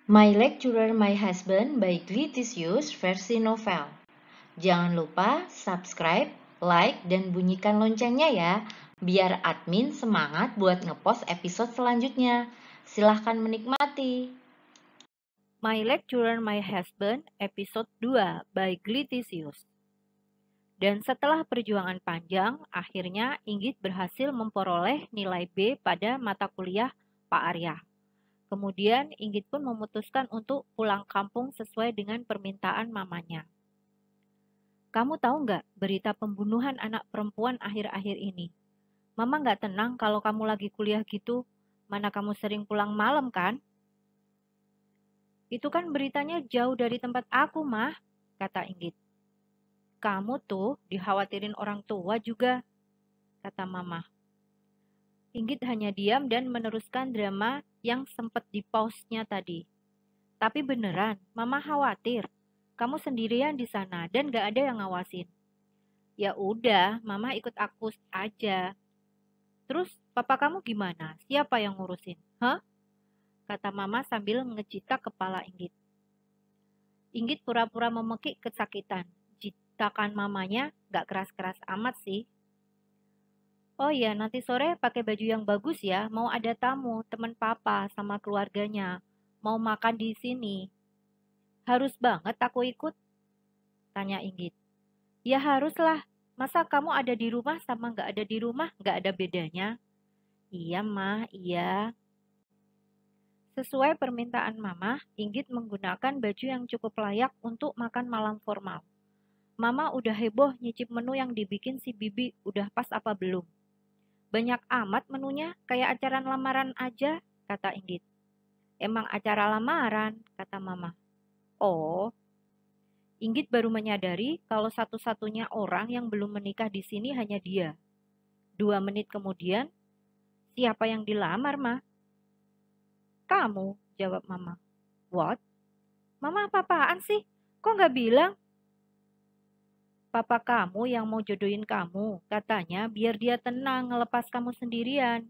My Lecturer, My Husband by Glitisius versi novel. Jangan lupa subscribe, like, dan bunyikan loncengnya ya, biar admin semangat buat ngepost episode selanjutnya. Silahkan menikmati. My Lecturer, My Husband, episode 2 by Glitisius. Dan setelah perjuangan panjang, akhirnya Inggit berhasil memperoleh nilai B pada mata kuliah Pak Arya. Kemudian Inggit pun memutuskan untuk pulang kampung sesuai dengan permintaan mamanya. Kamu tahu nggak berita pembunuhan anak perempuan akhir-akhir ini? Mama nggak tenang kalau kamu lagi kuliah gitu. Mana kamu sering pulang malam kan? Itu kan beritanya jauh dari tempat aku, Mah, kata Inggit. Kamu tuh dikhawatirin orang tua juga, kata Mama. Inggit hanya diam dan meneruskan drama yang sempat di-pause-nya tadi. Tapi beneran, Mama khawatir. Kamu sendirian di sana dan gak ada yang ngawasin. Ya udah, Mama ikut aku aja. Terus, papa kamu gimana? Siapa yang ngurusin? Hah? Kata Mama sambil ngecita kepala Inggit. Inggit pura-pura memekik kesakitan. Citakan mamanya gak keras-keras amat sih. Oh iya, nanti sore pakai baju yang bagus ya. Mau ada tamu, teman papa sama keluarganya. Mau makan di sini. Harus banget aku ikut? Tanya Inggit. Ya haruslah. Masa kamu ada di rumah sama nggak ada di rumah nggak ada bedanya? Iya, Mah, iya. Sesuai permintaan Mama, Inggit menggunakan baju yang cukup layak untuk makan malam formal. Mama udah heboh nyicip menu yang dibikin si Bibi, udah pas apa belum? Banyak amat menunya, kayak acara lamaran aja, kata Inggit. Emang acara lamaran, kata Mama. Oh, Inggit baru menyadari kalau satu-satunya orang yang belum menikah di sini hanya dia. 2 menit kemudian, siapa yang dilamar, Ma? Kamu, jawab Mama. What? Mama apa-apaan sih? Kok nggak bilang? Papa kamu yang mau jodohin kamu, katanya biar dia tenang ngelepas kamu sendirian,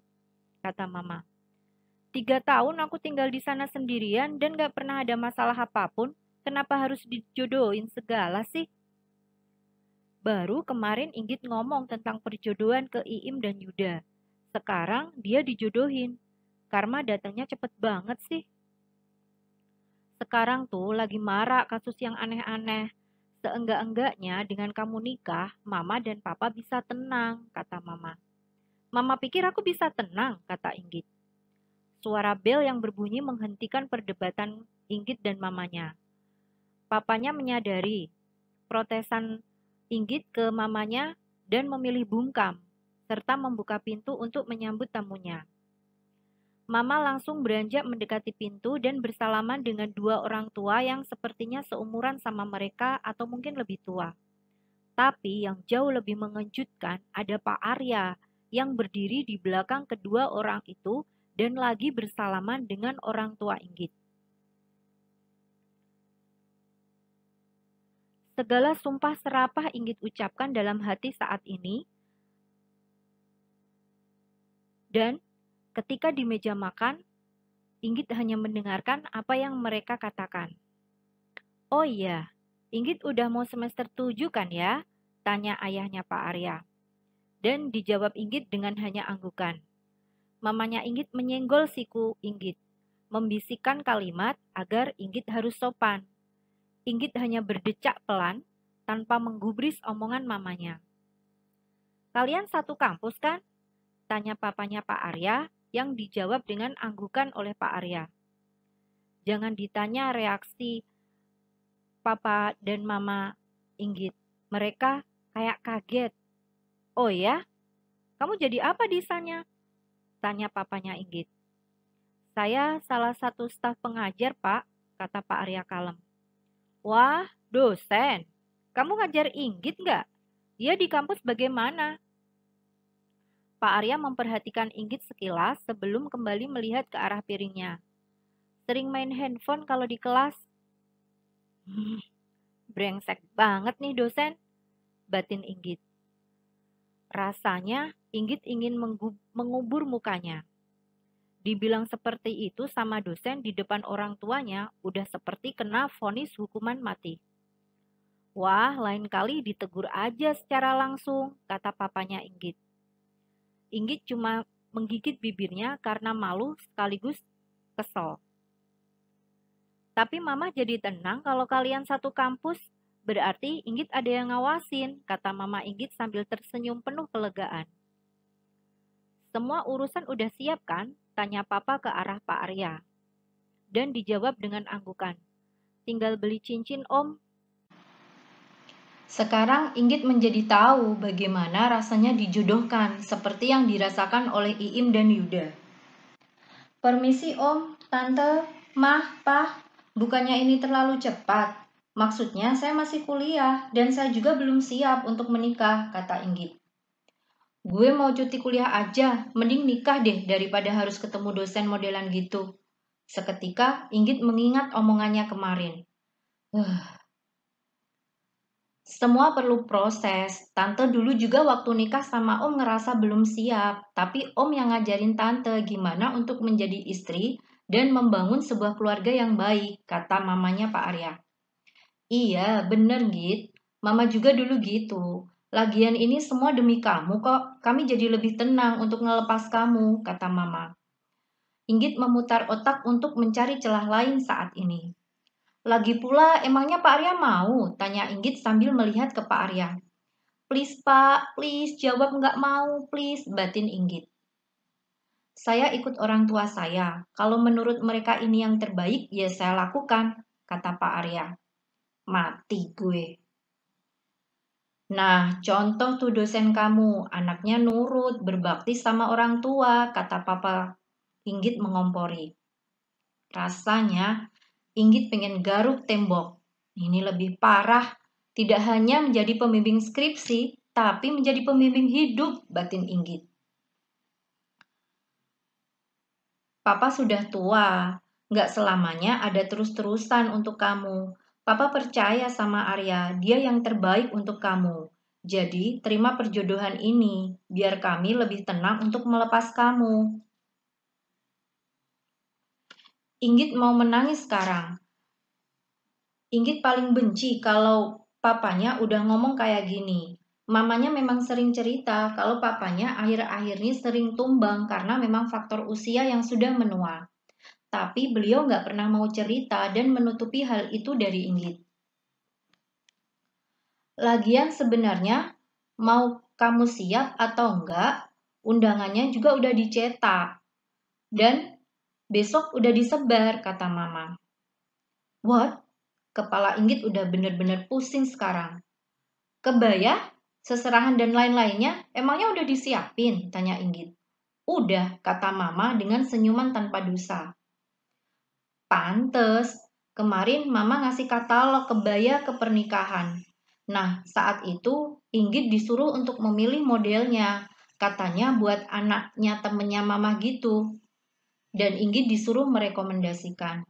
kata Mama. 3 tahun aku tinggal di sana sendirian dan gak pernah ada masalah apapun. Kenapa harus dijodohin segala sih? Baru kemarin Inggit ngomong tentang perjodohan ke Iim dan Yuda. Sekarang dia dijodohin. Karma datangnya cepet banget sih. Sekarang tuh lagi marak kasus yang aneh-aneh. Seenggak-enggaknya dengan kamu nikah, Mama dan Papa bisa tenang, kata Mama. Mama pikir aku bisa tenang, kata Inggit. Suara bel yang berbunyi menghentikan perdebatan Inggit dan mamanya. Papanya menyadari protesan Inggit ke mamanya dan memilih bungkam, serta membuka pintu untuk menyambut tamunya. Mama langsung beranjak mendekati pintu dan bersalaman dengan 2 orang tua yang sepertinya seumuran sama mereka atau mungkin lebih tua. Tapi yang jauh lebih mengejutkan ada Pak Arya yang berdiri di belakang kedua orang itu dan lagi bersalaman dengan orang tua Inggit. Segala sumpah serapah Inggit ucapkan dalam hati saat ini, dan ketika di meja makan, Inggit hanya mendengarkan apa yang mereka katakan. Oh iya, Inggit udah mau semester 7 kan ya? Tanya ayahnya Pak Arya. Dan dijawab Inggit dengan hanya anggukan. Mamanya Inggit menyenggol siku Inggit, membisikkan kalimat agar Inggit harus sopan. Inggit hanya berdecak pelan, tanpa menggubris omongan mamanya. Kalian satu kampus kan? Tanya papanya Pak Arya, yang dijawab dengan anggukan oleh Pak Arya. Jangan ditanya reaksi Papa dan Mama Inggit. Mereka kayak kaget. Oh ya? Kamu jadi apa di sana? Tanya papanya Inggit. Saya salah satu staf pengajar, Pak, kata Pak Arya kalem. Wah, dosen. Kamu ngajar Inggit nggak? Dia di kampus bagaimana? Pak Arya memperhatikan Inggit sekilas sebelum kembali melihat ke arah piringnya. Sering main handphone kalau di kelas. Brengsek banget nih dosen, batin Inggit. Rasanya Inggit ingin mengubur mukanya. Dibilang seperti itu sama dosen di depan orang tuanya udah seperti kena vonis hukuman mati. Wah, lain kali ditegur aja secara langsung, kata papanya Inggit. Inggit cuma menggigit bibirnya karena malu sekaligus kesel. Tapi mama jadi tenang kalau kalian satu kampus, berarti Inggit ada yang ngawasin, kata mama Inggit sambil tersenyum penuh kelegaan. Semua urusan udah siap kan? Tanya papa ke arah Pak Arya. Dan dijawab dengan anggukan. Tinggal beli cincin om. Sekarang Inggit menjadi tahu bagaimana rasanya dijodohkan, seperti yang dirasakan oleh Iim dan Yuda. Permisi om, tante, mah, pah, bukannya ini terlalu cepat? Maksudnya saya masih kuliah dan saya juga belum siap untuk menikah, kata Inggit. Gue mau cuti kuliah aja, mending nikah deh daripada harus ketemu dosen modelan gitu. Seketika Inggit mengingat omongannya kemarin. Semua perlu proses. Tante dulu juga waktu nikah sama om ngerasa belum siap. Tapi om yang ngajarin tante gimana untuk menjadi istri dan membangun sebuah keluarga yang baik, kata mamanya Pak Arya. Iya, bener Git. Mama juga dulu gitu. Lagian ini semua demi kamu kok. Kami jadi lebih tenang untuk ngelepas kamu, kata mama. Inggit memutar otak untuk mencari celah lain saat ini. Lagi pula, emangnya Pak Arya mau? Tanya Inggit sambil melihat ke Pak Arya. Please Pak, please jawab nggak mau, please, batin Inggit. Saya ikut orang tua saya. Kalau menurut mereka ini yang terbaik, ya saya lakukan, kata Pak Arya. Mati gue. Nah, contoh tuh dosen kamu, anaknya nurut, berbakti sama orang tua, kata Papa. Inggit mengompori. Rasanya, Inggit pengen garuk tembok. Ini lebih parah. Tidak hanya menjadi pembimbing skripsi, tapi menjadi pembimbing hidup, batin Inggit. Papa sudah tua, nggak selamanya ada terus-terusan untuk kamu. Papa percaya sama Arya, dia yang terbaik untuk kamu. Jadi, terima perjodohan ini, biar kami lebih tenang untuk melepas kamu. Inggit mau menangis sekarang. Inggit paling benci kalau papanya udah ngomong kayak gini. Mamanya memang sering cerita kalau papanya akhir-akhir ini sering tumbang karena memang faktor usia yang sudah menua. Tapi beliau nggak pernah mau cerita dan menutupi hal itu dari Inggit. Lagian sebenarnya mau kamu siap atau enggak, undangannya juga udah dicetak. Dan besok udah disebar, kata mama. What? Kepala Inggit udah bener-bener pusing sekarang. Kebaya, seserahan dan lain-lainnya, emangnya udah disiapin? Tanya Inggit. Udah, kata mama dengan senyuman tanpa dosa. Pantes, kemarin mama ngasih katalog kebaya ke pernikahan. Nah, saat itu Inggit disuruh untuk memilih modelnya. Katanya buat anaknya temennya mama gitu. Dan Inggit disuruh merekomendasikan.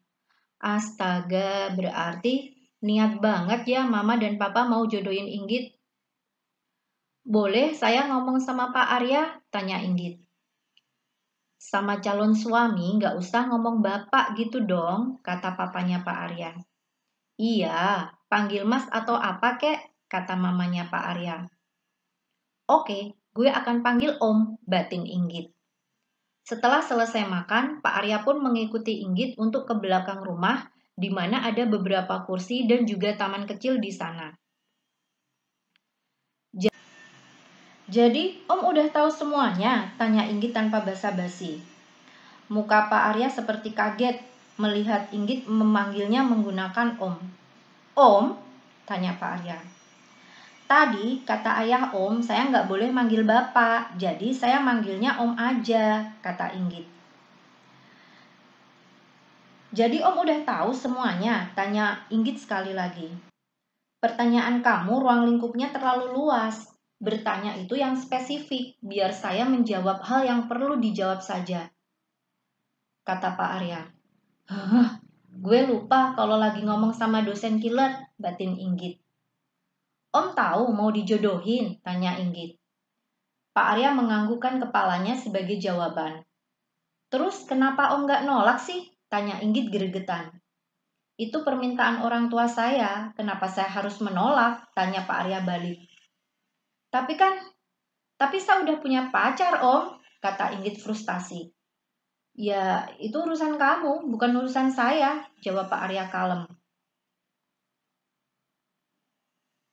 Astaga, berarti niat banget ya mama dan papa mau jodohin Inggit. Boleh saya ngomong sama Pak Arya? Tanya Inggit. Sama calon suami nggak usah ngomong bapak gitu dong, kata papanya Pak Arya. Iya, panggil mas atau apa kek, kata mamanya Pak Arya. Oke, gue akan panggil om, batin Inggit. Setelah selesai makan, Pak Arya pun mengikuti Inggit untuk ke belakang rumah, di mana ada beberapa kursi dan juga taman kecil di sana. Jadi, Om udah tahu semuanya? Tanya Inggit tanpa basa-basi. Muka Pak Arya seperti kaget melihat Inggit memanggilnya menggunakan Om. Om? Tanya Pak Arya. Tadi kata ayah Om, saya nggak boleh manggil Bapak, jadi saya manggilnya Om aja, kata Inggit. Jadi Om udah tahu semuanya? Tanya Inggit sekali lagi. Pertanyaan kamu ruang lingkupnya terlalu luas. Bertanya itu yang spesifik, biar saya menjawab hal yang perlu dijawab saja, kata Pak Arya. Hah, gue lupa kalau lagi ngomong sama dosen killer, batin Inggit. Om tahu mau dijodohin? Tanya Inggit. Pak Arya menganggukkan kepalanya sebagai jawaban. Terus kenapa Om nggak nolak sih? Tanya Inggit gregetan. Itu permintaan orang tua saya, kenapa saya harus menolak? Tanya Pak Arya balik. Tapi saya udah punya pacar Om, kata Inggit frustasi. Ya, itu urusan kamu, bukan urusan saya, jawab Pak Arya kalem.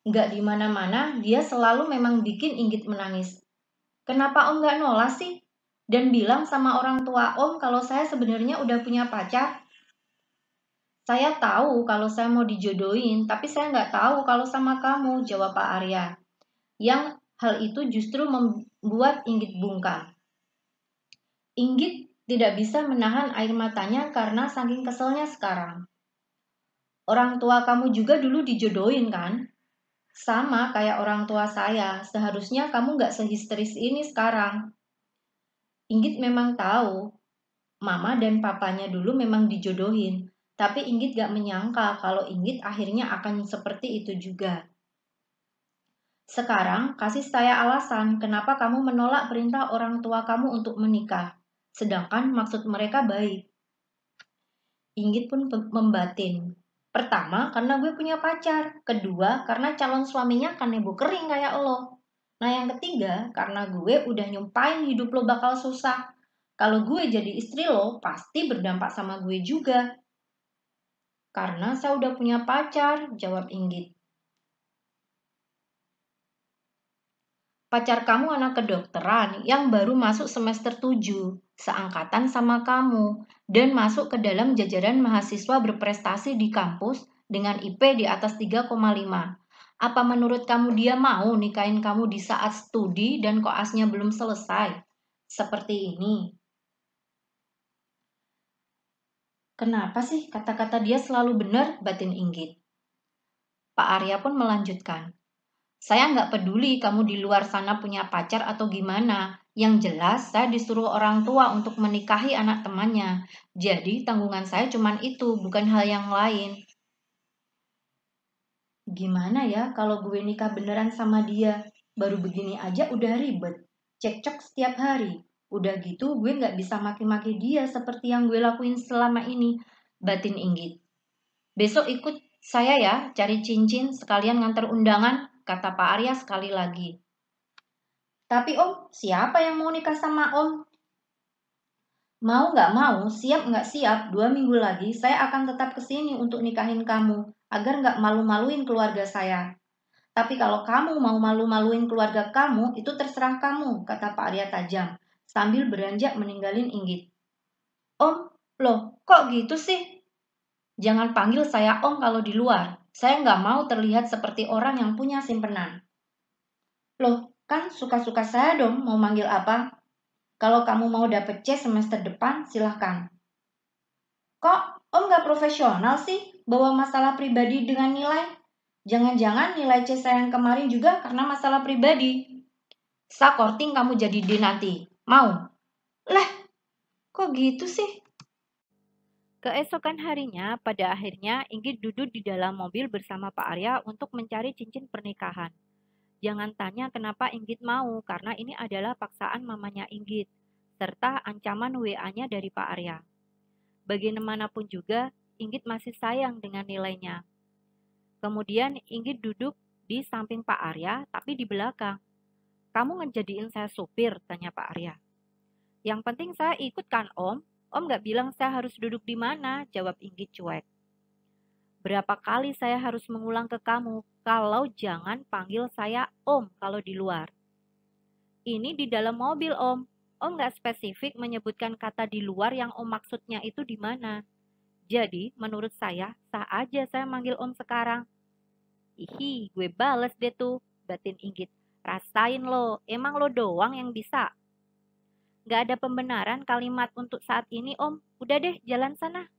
Nggak di mana-mana, dia selalu memang bikin Inggit menangis. Kenapa Om nggak nolak sih? Dan bilang sama orang tua Om kalau saya sebenarnya udah punya pacar? Saya tahu kalau saya mau dijodohin, tapi saya nggak tahu kalau sama kamu, jawab Pak Arya. Yang hal itu justru membuat Inggit bungkam. Inggit tidak bisa menahan air matanya karena saking keselnya sekarang. Orang tua kamu juga dulu dijodohin kan? Sama kayak orang tua saya, seharusnya kamu nggak sehisteris ini sekarang. Inggit memang tahu, mama dan papanya dulu memang dijodohin, tapi Inggit gak menyangka kalau Inggit akhirnya akan seperti itu juga. Sekarang kasih saya alasan kenapa kamu menolak perintah orang tua kamu untuk menikah, sedangkan maksud mereka baik. Inggit pun membatin. Pertama, karena gue punya pacar. Kedua, karena calon suaminya kan nebo kering kayak lo. Nah yang ketiga, karena gue udah nyumpain hidup lo bakal susah. Kalau gue jadi istri lo, pasti berdampak sama gue juga. Karena saya udah punya pacar, jawab Inggit. Pacar kamu anak kedokteran yang baru masuk semester 7, seangkatan sama kamu, dan masuk ke dalam jajaran mahasiswa berprestasi di kampus dengan IP di atas 3,5. Apa menurut kamu dia mau nikahin kamu di saat studi dan koasnya belum selesai? Seperti ini. Kenapa sih kata-kata dia selalu benar, batin Inggit. Pak Arya pun melanjutkan. Saya nggak peduli kamu di luar sana punya pacar atau gimana. Yang jelas saya disuruh orang tua untuk menikahi anak temannya. Jadi tanggungan saya cuma itu, bukan hal yang lain. Gimana ya kalau gue nikah beneran sama dia? Baru begini aja udah ribet. Cekcok setiap hari. Udah gitu gue nggak bisa maki-maki dia seperti yang gue lakuin selama ini. Batin Inggit. Besok ikut saya ya cari cincin sekalian nganter undangan, kata Pak Arya sekali lagi. Tapi Om, siapa yang mau nikah sama Om? Mau nggak mau, siap nggak siap, 2 minggu lagi saya akan tetap kesini untuk nikahin kamu, agar nggak malu-maluin keluarga saya. Tapi kalau kamu mau malu-maluin keluarga kamu, itu terserah kamu, kata Pak Arya tajam, sambil beranjak meninggalin Inggit. Om, loh, kok gitu sih? Jangan panggil saya Om kalau di luar. Saya nggak mau terlihat seperti orang yang punya simpenan. Loh, kan suka-suka saya dong mau manggil apa? Kalau kamu mau dapet C semester depan, silahkan. Kok Om nggak profesional sih bawa masalah pribadi dengan nilai? Jangan-jangan nilai C saya yang kemarin juga karena masalah pribadi. Sakorting kamu jadi D nanti. Mau? Lah, kok gitu sih? Keesokan harinya, pada akhirnya Inggit duduk di dalam mobil bersama Pak Arya untuk mencari cincin pernikahan. Jangan tanya kenapa Inggit mau, karena ini adalah paksaan mamanya Inggit, serta ancaman WA-nya dari Pak Arya. Bagaimanapun juga, Inggit masih sayang dengan nilainya. Kemudian Inggit duduk di samping Pak Arya, tapi di belakang. Kamu ngejadiin saya supir, tanya Pak Arya. Yang penting saya ikut kan Om? Om nggak bilang saya harus duduk di mana, jawab Inggit cuek. Berapa kali saya harus mengulang ke kamu kalau jangan panggil saya Om kalau di luar. Ini di dalam mobil Om. Om nggak spesifik menyebutkan kata di luar yang Om maksudnya itu di mana. Jadi menurut saya sah aja saya manggil Om sekarang. Ihi, gue bales deh tuh, batin Inggit. Rasain lo, emang lo doang yang bisa. Gak ada pembenaran kalimat untuk saat ini Om, udah deh jalan sana.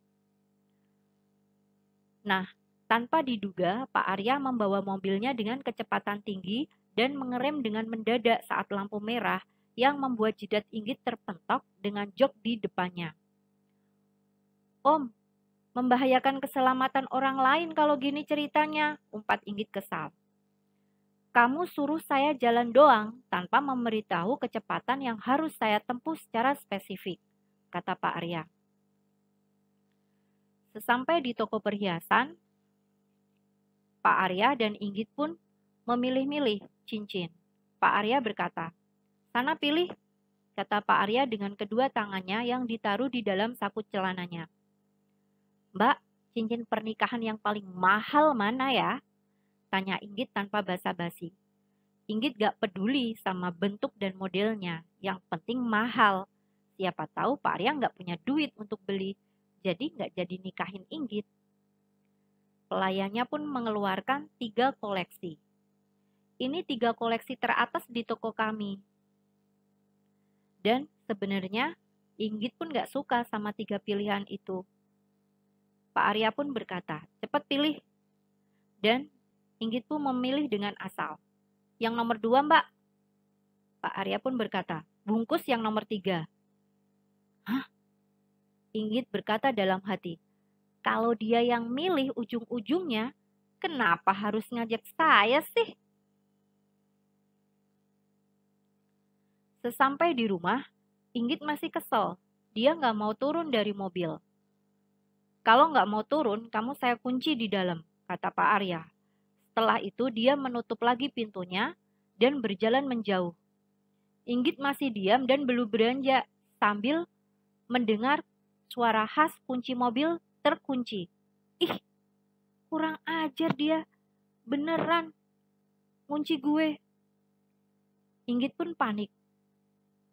Nah, tanpa diduga Pak Arya membawa mobilnya dengan kecepatan tinggi dan mengerem dengan mendadak saat lampu merah yang membuat jidat Inggit terpentok dengan jok di depannya. Om, membahayakan keselamatan orang lain kalau gini ceritanya, umpat Inggit kesal. Kamu suruh saya jalan doang tanpa memberitahu kecepatan yang harus saya tempuh secara spesifik. kata Pak Arya. Sesampai di toko perhiasan, Pak Arya dan Inggit pun memilih-milih cincin. Pak Arya berkata, "Sana pilih," kata Pak Arya dengan kedua tangannya yang ditaruh di dalam saku celananya. "Mbak, cincin pernikahan yang paling mahal mana ya?" tanya Inggit tanpa basa-basi. Inggit gak peduli sama bentuk dan modelnya, yang penting mahal. Siapa tahu Pak Arya gak punya duit untuk beli, jadi gak jadi nikahin Inggit. Pelayannya pun mengeluarkan 3 koleksi. "Ini 3 koleksi teratas di toko kami." Dan sebenarnya Inggit pun gak suka sama 3 pilihan itu. Pak Arya pun berkata, "Cepat pilih." Dan Inggit pun memilih dengan asal. "Yang nomor 2, Mbak." Pak Arya pun berkata, "Bungkus yang nomor 3. "Hah?" Inggit berkata dalam hati, "Kalau dia yang milih ujung-ujungnya, kenapa harus ngajak saya sih?" Sesampai di rumah, Inggit masih kesel. Dia nggak mau turun dari mobil. "Kalau nggak mau turun, kamu saya kunci di dalam," kata Pak Arya. Setelah itu dia menutup lagi pintunya dan berjalan menjauh. Inggit masih diam dan belum beranjak sambil mendengar suara khas kunci mobil terkunci. Ih, kurang ajar dia. Beneran kunci gue. Inggit pun panik.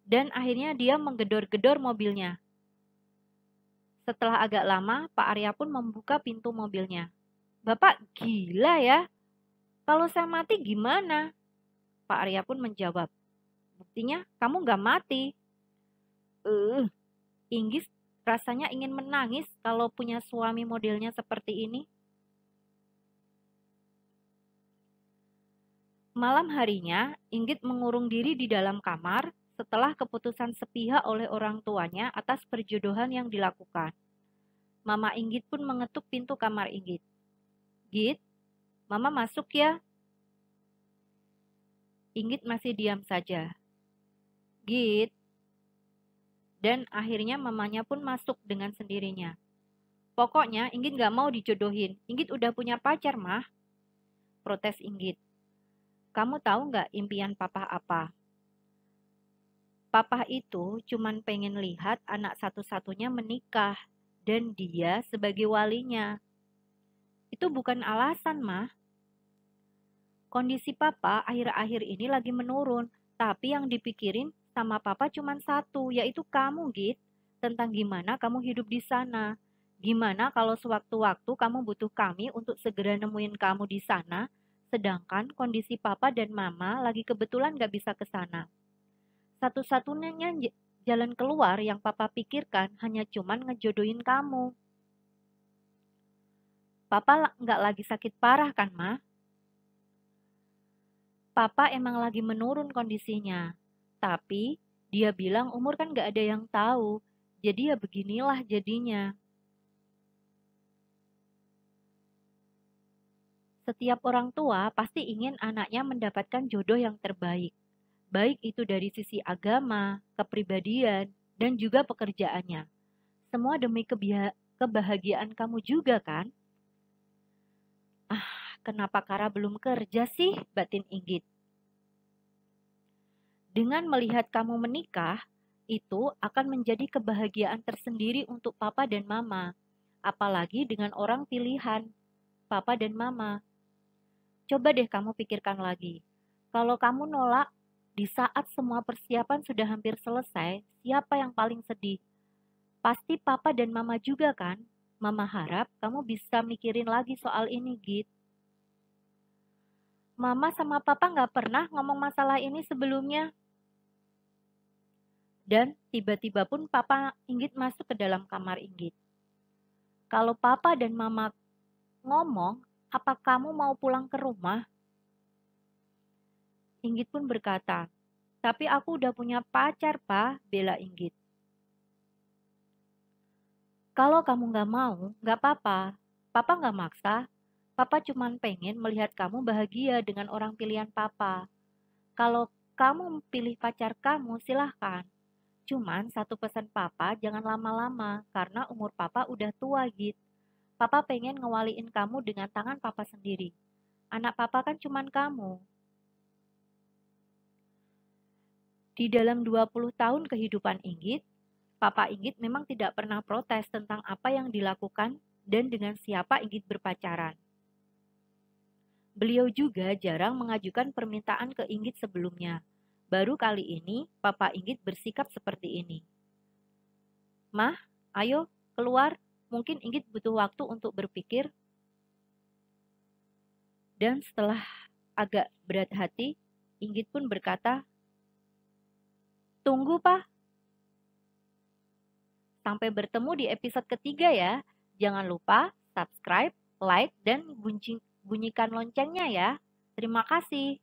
Dan akhirnya dia menggedor-gedor mobilnya. Setelah agak lama, Pak Arya pun membuka pintu mobilnya. "Bapak gila ya? Kalau saya mati gimana?" Pak Arya pun menjawab, "Buktinya kamu gak mati." Inggit rasanya ingin menangis kalau punya suami modelnya seperti ini. Malam harinya, Inggit mengurung diri di dalam kamar setelah keputusan sepihak oleh orang tuanya atas perjodohan yang dilakukan. Mama Inggit pun mengetuk pintu kamar Inggit. "Git, Mama masuk ya." Inggit masih diam saja. "Git." Dan akhirnya mamanya pun masuk dengan sendirinya. "Pokoknya Inggit gak mau dijodohin. Inggit udah punya pacar, Mah," protes Inggit. "Kamu tahu gak impian Papa apa? Papa itu cuman pengen lihat anak satu-satunya menikah dan dia sebagai walinya. Itu bukan alasan, Mah. Kondisi Papa akhir-akhir ini lagi menurun, tapi yang dipikirin sama Papa cuman satu, yaitu kamu, Git. Tentang gimana kamu hidup di sana. Gimana kalau sewaktu-waktu kamu butuh kami untuk segera nemuin kamu di sana, sedangkan kondisi Papa dan Mama lagi kebetulan gak bisa ke sana. Satu-satunya jalan keluar yang Papa pikirkan hanya cuman ngejodohin kamu. Papa nggak lagi sakit parah kan, Ma? Papa emang lagi menurun kondisinya. Tapi dia bilang umur kan nggak ada yang tahu. Jadi ya beginilah jadinya." Setiap orang tua pasti ingin anaknya mendapatkan jodoh yang terbaik. Baik itu dari sisi agama, kepribadian, dan juga pekerjaannya. Semua demi kebahagiaan kamu juga kan? Kenapa Kara belum kerja sih? Batin Inggit. Dengan melihat kamu menikah, itu akan menjadi kebahagiaan tersendiri untuk Papa dan Mama. Apalagi dengan orang pilihan, Papa dan Mama. Coba deh kamu pikirkan lagi. Kalau kamu nolak, di saat semua persiapan sudah hampir selesai, siapa yang paling sedih? Pasti Papa dan Mama juga kan? Mama harap kamu bisa mikirin lagi soal ini, Git. Mama sama Papa nggak pernah ngomong masalah ini sebelumnya. Dan tiba-tiba pun Papa Inggit masuk ke dalam kamar Inggit. "Kalau Papa dan Mama ngomong, apa kamu mau pulang ke rumah?" Inggit pun berkata, "Tapi aku udah punya pacar, Pa," bela Inggit. "Kalau kamu nggak mau, nggak apa-apa. Papa nggak maksa. Papa cuma pengen melihat kamu bahagia dengan orang pilihan Papa. Kalau kamu pilih pacar kamu, silahkan. Cuman satu pesan papa, jangan lama-lama, karena umur papa udah tua, Git. Papa pengen ngewaliin kamu dengan tangan papa sendiri. Anak papa kan cuman kamu. Di dalam 20 tahun kehidupan Inggit, Papa Inggit memang tidak pernah protes tentang apa yang dilakukan dan dengan siapa Inggit berpacaran. Beliau juga jarang mengajukan permintaan ke Inggit sebelumnya. Baru kali ini, Papa Inggit bersikap seperti ini. Mah, ayo keluar, mungkin Inggit butuh waktu untuk berpikir. Dan setelah agak berat hati, Inggit pun berkata, tunggu, Pak. Sampai bertemu di episode ketiga ya. Jangan lupa subscribe, like, dan bunyikan loncengnya ya. Terima kasih.